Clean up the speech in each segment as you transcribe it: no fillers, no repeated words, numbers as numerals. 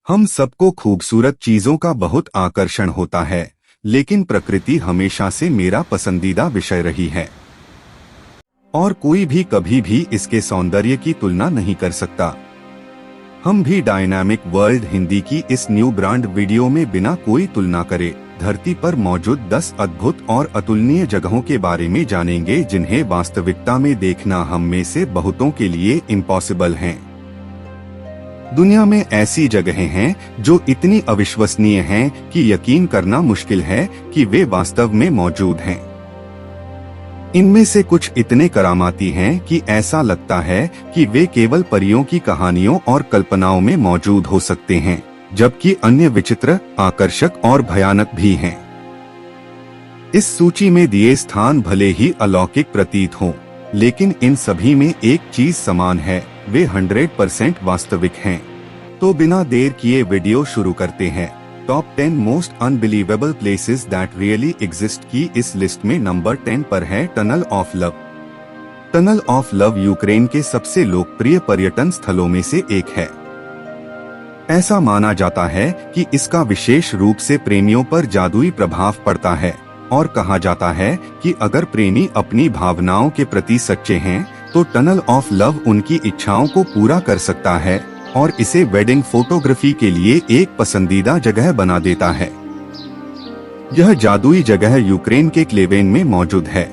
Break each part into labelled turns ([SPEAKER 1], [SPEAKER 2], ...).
[SPEAKER 1] हम सबको खूबसूरत चीजों का बहुत आकर्षण होता है, लेकिन प्रकृति हमेशा से मेरा पसंदीदा विषय रही है और कोई भी कभी भी इसके सौंदर्य की तुलना नहीं कर सकता। हम भी डायनामिक वर्ल्ड हिंदी की इस न्यू ब्रांड वीडियो में बिना कोई तुलना करे धरती पर मौजूद 10 अद्भुत और अतुलनीय जगहों के बारे में जानेंगे, जिन्हें वास्तविकता में देखना हम में से बहुतों के लिए इम्पॉसिबल हैं। दुनिया में ऐसी जगहें हैं जो इतनी अविश्वसनीय हैं कि यकीन करना मुश्किल है कि वे वास्तव में मौजूद हैं। इनमें से कुछ इतने करामाती हैं कि ऐसा लगता है कि वे केवल परियों की कहानियों और कल्पनाओं में मौजूद हो सकते हैं, जबकि अन्य विचित्र, आकर्षक और भयानक भी हैं। इस सूची में दिए स्थान भले ही अलौकिक प्रतीत हों, लेकिन इन सभी में एक चीज समान है, वे 100% वास्तविक हैं। तो बिना देर किए वीडियो शुरू करते हैं। Top 10 most unbelievable places that really exist की इस लिस्ट में नंबर 10 पर है tunnel of love. Tunnel of love Ukraine के सबसे लोकप्रिय पर्यटन स्थलों में से एक है। ऐसा माना जाता है कि इसका विशेष रूप से प्रेमियों पर जादुई प्रभाव पड़ता है और कहा जाता है कि अगर प्रेमी अपनी भावनाओं के प्रति सच्चे हैं तो टनल ऑफ लव उनकी इच्छाओं को पूरा कर सकता है और इसे वेडिंग फोटोग्राफी के लिए एक पसंदीदा जगह बना देता है। यह जादुई जगह यूक्रेन के क्लेवेन में मौजूद है।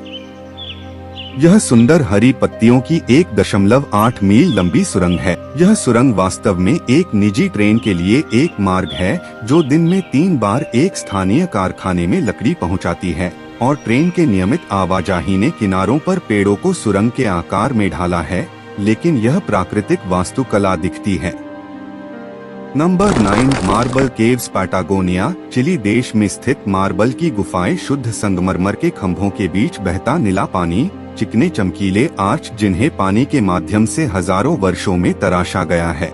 [SPEAKER 1] यह सुंदर हरी पत्तियों की 1.8 मील लंबी सुरंग है। यह सुरंग वास्तव में एक निजी ट्रेन के लिए एक मार्ग है जो दिन में 3 बार एक स्थानीय कारखाने में लकड़ी पहुंचाती है और ट्रेन के नियमित आवाजाही ने किनारों पर पेड़ों को सुरंग के आकार में ढाला है, लेकिन यह प्राकृतिक वास्तुकला दिखती है। Number 9 marble caves Patagonia. Chile देश में स्थित मार्बल की गुफाएं शुद्ध संगमरमर के खंभों के बीच बहता नीला पानी, चिकने चमकीले आर्च जिन्हें पानी के माध्यम से हजारों वर्षों में तराशा गया है,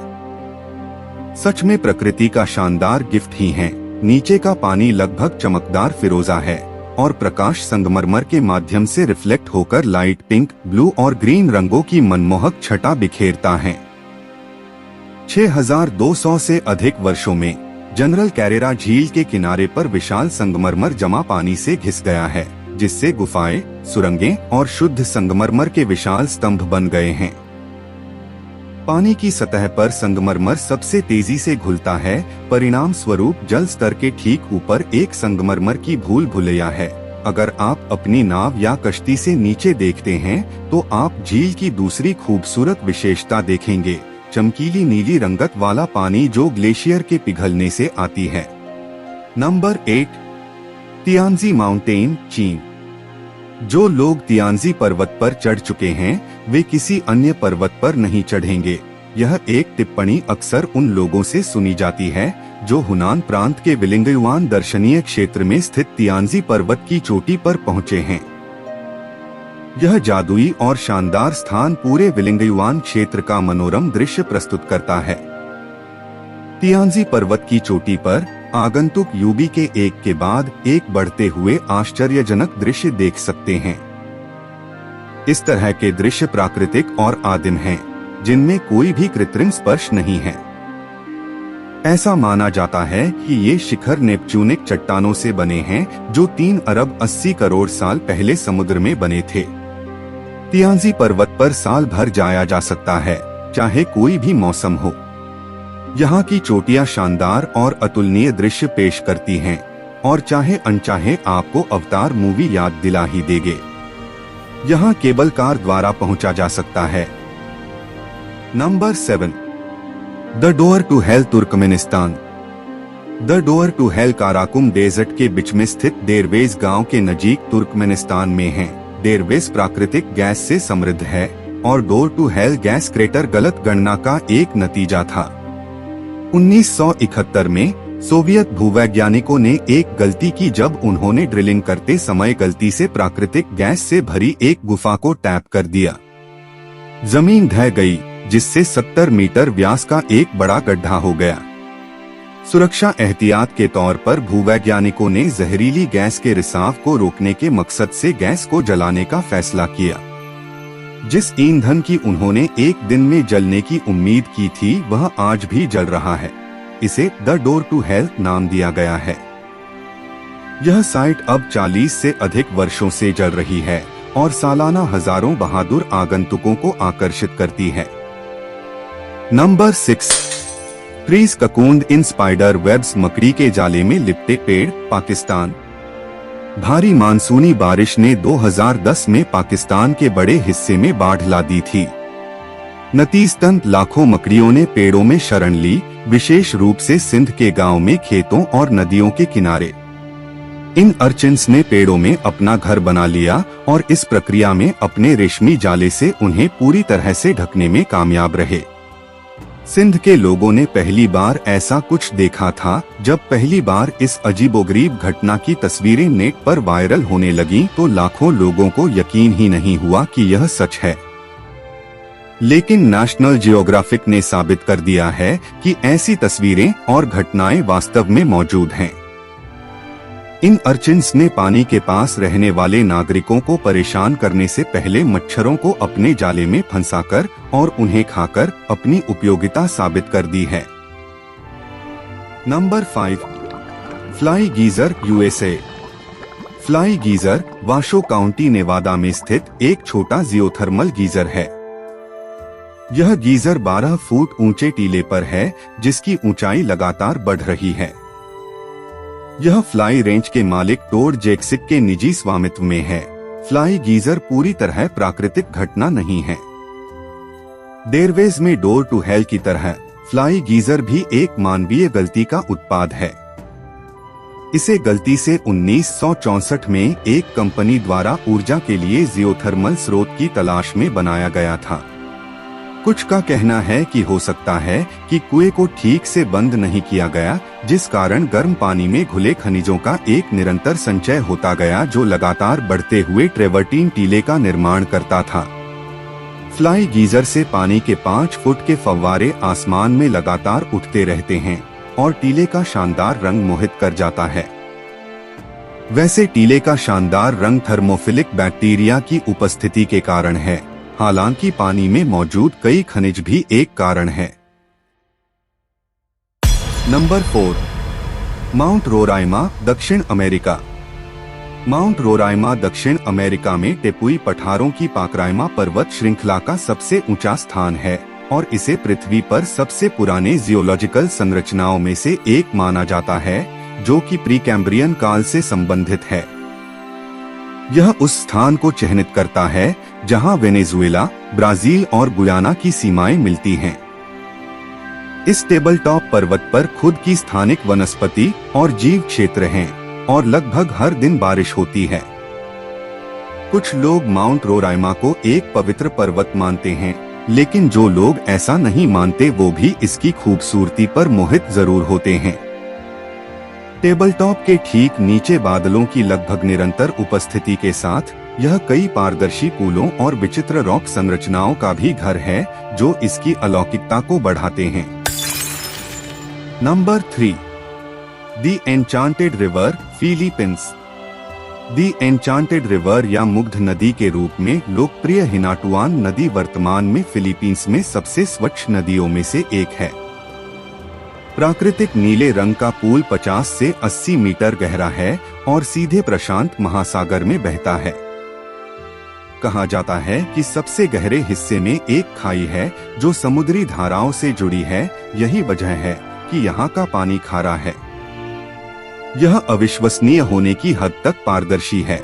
[SPEAKER 1] सच में प्रकृति का शानदार गिफ्ट ही है। नीचे का पानी लगभग चमकदार फिरोजा है और प्रकाश संगमरमर के माध्यम से रिफ्लेक्ट होकर लाइट पिंक, ब्लू और ग्रीन रंगों की मनमोहक छटा बिखेरता है। 6200 से अधिक वर्षों में जनरल कैरेरा झील के किनारे पर विशाल संगमरमर जमा पानी से घिस गया है, जिससे गुफाएं, सुरंगें और शुद्ध संगमरमर के विशाल स्तंभ बन गए हैं। पानी की सतह पर संगमरमर सबसे तेजी से घुलता है, परिणाम स्वरूप जल स्तर के ठीक ऊपर एक संगमरमर की भूल भुलैया है। अगर आप अपनी नाव या कश्ती से नीचे देखते हैं तो आप झील की दूसरी खूबसूरत विशेषता देखेंगे, चमकीली नीली रंगत वाला पानी जो ग्लेशियर के पिघलने से आती है। नंबर 8 तियानजी माउंटेन, चीन। जो लोग तियानजी पर्वत पर चढ़ चुके हैं वे किसी अन्य पर्वत पर नहीं चढ़ेंगे। यह एक टिप्पणी अक्सर उन लोगों से सुनी जाती है जो हुनान प्रांत के विलिंगयुआन दर्शनीय क्षेत्र में स्थित तियानजी पर्वत की चोटी पर पहुंचे हैं। यह जादुई और शानदार स्थान पूरे विलिंगयुआन क्षेत्र का मनोरम दृश्य प्रस्तुत करता है। तियानजी पर्वत की चोटी पर आगंतुक यूबी के एक के बाद एक बढ़ते हुए आश्चर्यजनक दृश्य देख सकते हैं। इस तरह के दृश्य प्राकृतिक और आदिम हैं, जिनमें कोई भी कृत्रिम स्पर्श नहीं है। ऐसा माना जाता है कि ये शिखर नेपच्यूनिक चट्टानों से बने हैं जो 3 अरब 80 करोड़ साल पहले समुद्र में बने थे। तियानजी पर्वत पर साल भर जाया जा सकता है, चाहे कोई भी मौसम हो। यहाँ की चोटियाँ शानदार और अतुलनीय दृश्य पेश करती हैं और चाहे अनचाहे आपको अवतार मूवी याद दिला ही देंगे। यहाँ केबल कार द्वारा पहुँचा जा सकता है। Number 7 the door to hell, Turkmenistan. The door to hell Karakum desert के बीच में स्थित देरवेज गांव के नजीक तुर्कमेनिस्तान में है। देरवेज प्राकृतिक गैस से समृद्ध है और door to hell gas crater गलत गणना का एक नतीजा था। 1971 में सोवियत भूवैज्ञानिकों ने एक गलती की जब उन्होंने ड्रिलिंग करते समय गलती से प्राकृतिक गैस से भरी एक गुफा को टैप कर दिया। जमीन ढह गई, जिससे 70 मीटर व्यास का एक बड़ा गड्ढा हो गया। सुरक्षा एहतियात के तौर पर भूवैज्ञानिकों ने जहरीली गैस के रिसाव को रोकने के मकसद से गैस को जलाने का फैसला किया। जिस ईंधन की उन्होंने एक दिन में जलने की उम्मीद की थी वह आज भी जल रहा है। इसे द डोर टू हेल नाम दिया गया है। यह साइट अब 40 से अधिक वर्षों से जल रही है और सालाना हजारों बहादुर आगंतुकों को आकर्षित करती है। नंबर 6, ट्रीज ककून्ड इन स्पाइडर वेब्स, मकड़ी के जाले में लिपटे पेड़, पाकिस्तान। भारी मानसूनी बारिश ने 2010 में पाकिस्तान के बड़े हिस्से में बाढ़ ला दी थी। नतीजतन लाखों मकड़ियों ने पेड़ों में शरण ली, विशेष रूप से सिंध के गांव में खेतों और नदियों के किनारे। इन अर्चिन्स ने पेड़ों में अपना घर बना लिया और इस प्रक्रिया में अपने रेशमी जाले से उन्हें पूरी तरह से ढकने में कामयाब रहे। सिंध के लोगों ने पहली बार ऐसा कुछ देखा था जब पहली बार इस अजीबोगरीब घटना की तस्वीरें नेट पर वायरल होने लगीं तो लाखों लोगों को यकीन ही नहीं हुआ कि यह सच है। लेकिन नेशनल जियोग्राफिक ने साबित कर दिया है कि ऐसी तस्वीरें और घटनाएं वास्तव में मौजूद हैं। इन अर्चिन्स ने पानी के पास रहने वाले नागरिकों को परेशान करने से पहले मच्छरों को अपने जाले में फंसाकर और उन्हें खाकर अपनी उपयोगिता साबित कर दी है। Number 5, Fly Geyser, USA. Fly Geyser Washoe County, Nevada में स्थित एक छोटा जियोथर्मल गीजर है। यह गीजर 12 फुट ऊंचे टीले पर है, जिसकी ऊंचाई लगातार बढ़ रही है। यह फ्लाई रेंज के मालिक टोड जेक्सिक के निजी स्वामित्व में है। फ्लाई गीजर पूरी तरह प्राकृतिक घटना नहीं है। डेरवेज में डोर टू हेल की तरह फ्लाई गीजर भी एक मानवीय गलती का उत्पाद है। इसे गलती से 1964 में एक कंपनी द्वारा ऊर्जा के लिए जियोथर्मल स्रोत की तलाश में बनाया गया था। कुछ का कहना है कि हो सकता है कि कुएं को ठीक से बंद नहीं किया गया, जिस कारण गर्म पानी में घुले खनिजों का एक निरंतर संचय होता गया जो लगातार बढ़ते हुए ट्रेवर्टीन टीले का निर्माण करता था। फ्लाई गीजर से पानी के 5 फुट के फव्वारे आसमान में लगातार उठते रहते हैं और टीले का शानदार रंग मोहित कर जाता है। वैसे टीले का शानदार रंग थर्मोफिलिक बैक्टीरिया की उपस्थिति के कारण है, हालांकि पानी में मौजूद कई खनिज भी एक कारण है। नंबर 4, माउंट रोराइमा, दक्षिण अमेरिका। माउंट रोराइमा दक्षिण अमेरिका में टेपुई पठारों की पाकराइमा पर्वत श्रृंखला का सबसे ऊंचा स्थान है और इसे पृथ्वी पर सबसे पुराने जियोलॉजिकल संरचनाओं में से एक माना जाता है, जो कि प्रीकैम्ब्रियन काल से संबंधित है। यह उस स्थान को चिह्नित करता है जहां वेनेजुएला, ब्राजील और गुयाना की सीमाएं मिलती हैं। इस टेबल टॉप पर्वत पर खुद की स्थानिक वनस्पति और जीव क्षेत्र हैं और लगभग हर दिन बारिश होती है। कुछ लोग माउंट रोराइमा को एक पवित्र पर्वत मानते हैं, लेकिन जो लोग ऐसा नहीं मानते वो भी इसकी खूबसूरती पर मोहित जरूर होते हैं। टेबल टॉप के ठीक नीचे बादलों की लगभग निरंतर उपस्थिति के साथ यह कई पारदर्शी पुलों और विचित्र रॉक संरचनाओं का भी घर है, जो इसकी अलौकिकता को बढ़ाते हैं। Number 3, the enchanted river, Philippines. The enchanted river या मुग्ध नदी के रूप में लोकप्रिय हिनाटुआन नदी वर्तमान में फिलीपींस में सबसे स्वच्छ नदियों में से एक है। प्राकृतिक नीले रंग का पूल 50 से 80 मीटर गहरा है और सीधे प्रशांत महासागर में बहता है। कहा जाता है कि सबसे गहरे हिस्से में एक खाई है जो समुद्री धाराओं से जुड़ी है। यही वजह है कि यहाँ का पानी खारा है। यह अविश्वसनीय होने की हद तक पारदर्शी है।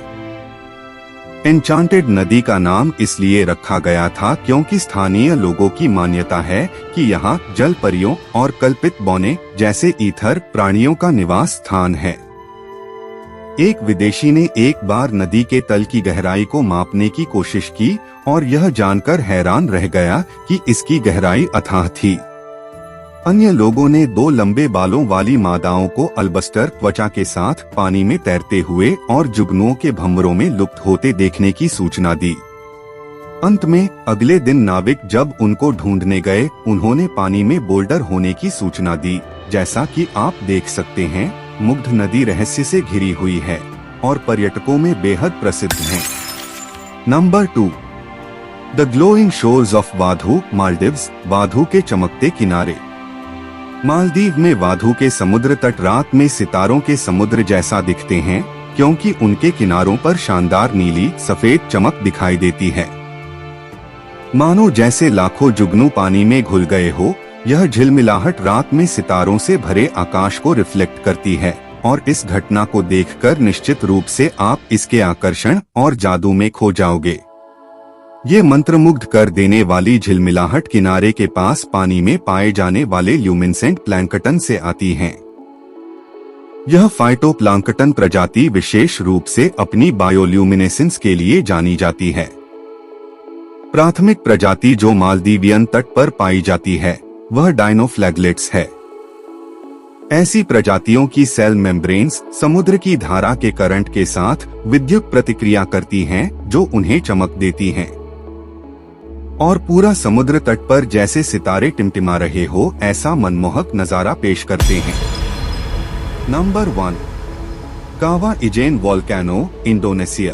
[SPEAKER 1] एन्चांटेड नदी का नाम इसलिए रखा गया था क्योंकि स्थानीय लोगों की मान्यता है कि यहाँ जल परियों और कल्पित बौने जैसे ईथर प्राणियों का निवास स्थान है। एक विदेशी ने एक बार नदी के तल की गहराई को मापने की कोशिश की और यह जानकर हैरान रह गया कि इसकी गहराई अथाह थी। अन्य लोगों ने 2 लंबे बालों वाली मादाओं को अल्बस्टर त्वचा के साथ पानी में तैरते हुए और जुगनुओं के भंवरों में लुप्त होते देखने की सूचना दी। अंत में अगले दिन नाविक जब उनको ढूंढने गए, उन्होंने पानी में बोल्डर होने की सूचना दी। जैसा कि आप देख सकते हैं, मुग्ध नदी रहस्य से घिरी हुई है और पर्यटकों में बेहद प्रसिद्ध है। Number 2, the glowing shores of Vaadhoo, Maldives. Vaadhoo के चमकते किनारे। मालदीव में वाधू के समुद्र तट रात में सितारों के समुद्र जैसा दिखते हैं, क्योंकि उनके किनारों पर शानदार नीली सफेद चमक दिखाई देती है, मानो जैसे लाखों जुगनू पानी में घुल गए हो। यह झिलमिलाहट रात में सितारों से भरे आकाश को रिफ्लेक्ट करती है, और इस घटना को देखकर निश्चित रूप से आप इसके आकर्षण और जादू में खो जाओगे। ये मंत्रमुग्ध कर देने वाली झिलमिलाहट किनारे के पास पानी में पाए जाने वाले ल्यूमिनेसेंट प्लैंकटन से आती हैं। यह फाइटोप्लैंकटन प्रजाति विशेष रूप से अपनी बायोल्यूमिनेसेंस के लिए जानी जाती है। प्राथमिक प्रजाति जो मालदीवियन तट पर पाई जाती है वह डायनोफ्लैगलेट्स है। ऐसी प्रजातियों की सेल मेम्ब्रेन्स समुद्र की धारा के करंट के साथ विद्युत प्रतिक्रिया करती हैं, जो उन्हें चमक देती हैं और पूरा समुद्र तट पर जैसे सितारे टिमटिमा रहे हो ऐसा मनमोहक नजारा पेश करते हैं। नंबर 1, कावा इजेन वोल्केनो, इंडोनेशिया।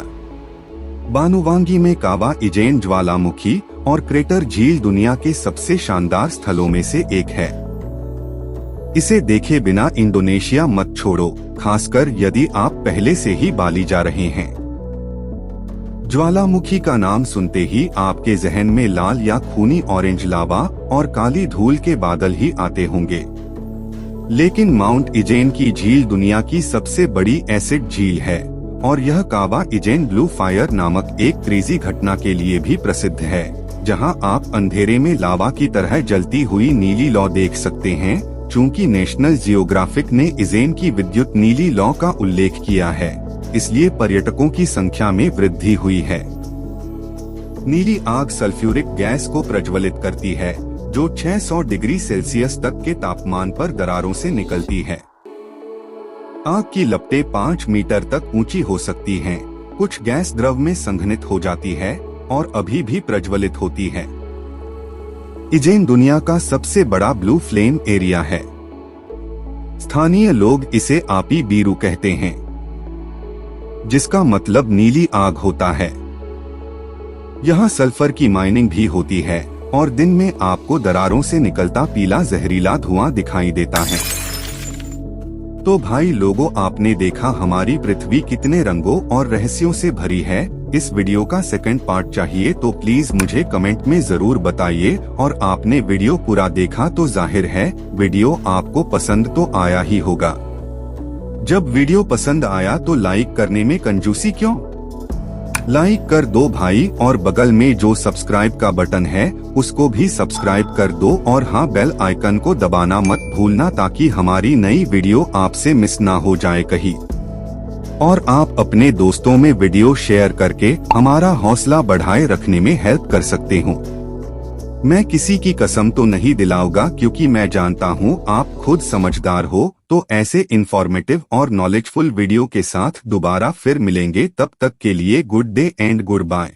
[SPEAKER 1] बानुवांगी में कावा इजेन ज्वालामुखी और क्रेटर झील दुनिया के सबसे शानदार स्थलों में से एक है। इसे देखे बिना इंडोनेशिया मत छोड़ो, खासकर यदि आप पहले से ही बाली जा रहे हैं। ज्वालामुखी का नाम सुनते ही आपके जहन में लाल या खूनी ऑरेंज लावा और काली धूल के बादल ही आते होंगे, लेकिन माउंट इजेन की झील दुनिया की सबसे बड़ी एसिड झील है और यह कावा इजेन ब्लू फायर नामक एक क्रेजी घटना के लिए भी प्रसिद्ध है, जहां आप अंधेरे में लावा की तरह जलती हुई नीली लौ देख सकते हैं। चूंकि नेशनल जियोग्राफिक ने इजेन की विद्युत नीली लौ का उल्लेख किया है, इसलिए पर्यटकों की संख्या में वृद्धि हुई है। नीली आग सल्फ्यूरिक गैस को प्रज्वलित करती है, जो 600 डिग्री सेल्सियस तक के तापमान पर दरारों से निकलती है। आग की लपटें 5 मीटर तक ऊंची हो सकती हैं। कुछ गैस द्रव में संघनित हो जाती है और अभी भी प्रज्वलित होती है। इजेन दुनिया का सबसे बड़ा ब्लू फ्लेम एरिया है। स्थानीय लोग इसे आपी बीरू कहते हैं, जिसका मतलब नीली आग होता है। यहाँ सल्फर की माइनिंग भी होती है और दिन में आपको दरारों से निकलता पीला जहरीला धुआं दिखाई देता है। तो भाई लोगों, आपने देखा हमारी पृथ्वी कितने रंगों और रहस्यों से भरी है। इस वीडियो का सेकंड पार्ट चाहिए तो प्लीज मुझे कमेंट में जरूर बताइए, और आपने वीडियो पूरा देखा तो जाहिर है वीडियो आपको पसंद तो आया ही होगा। जब वीडियो पसंद आया तो लाइक करने में कंजूसी क्यों? लाइक कर दो भाई, और बगल में जो सब्सक्राइब का बटन है उसको भी सब्सक्राइब कर दो, और हाँ, बेल आइकन को दबाना मत भूलना, ताकि हमारी नई वीडियो आपसे मिस ना हो जाए कहीं। और आप अपने दोस्तों में वीडियो शेयर करके हमारा हौसला बढ़ाए रखने में हेल्प कर सकते हो। मैं किसी की कसम तो नहीं दिलाऊंगा, क्योंकि मैं जानता हूँ आप खुद समझदार हो। तो ऐसे इंफॉर्मेटिव और नॉलेजफुल वीडियो के साथ दोबारा फिर मिलेंगे। तब तक के लिए good day and good bye.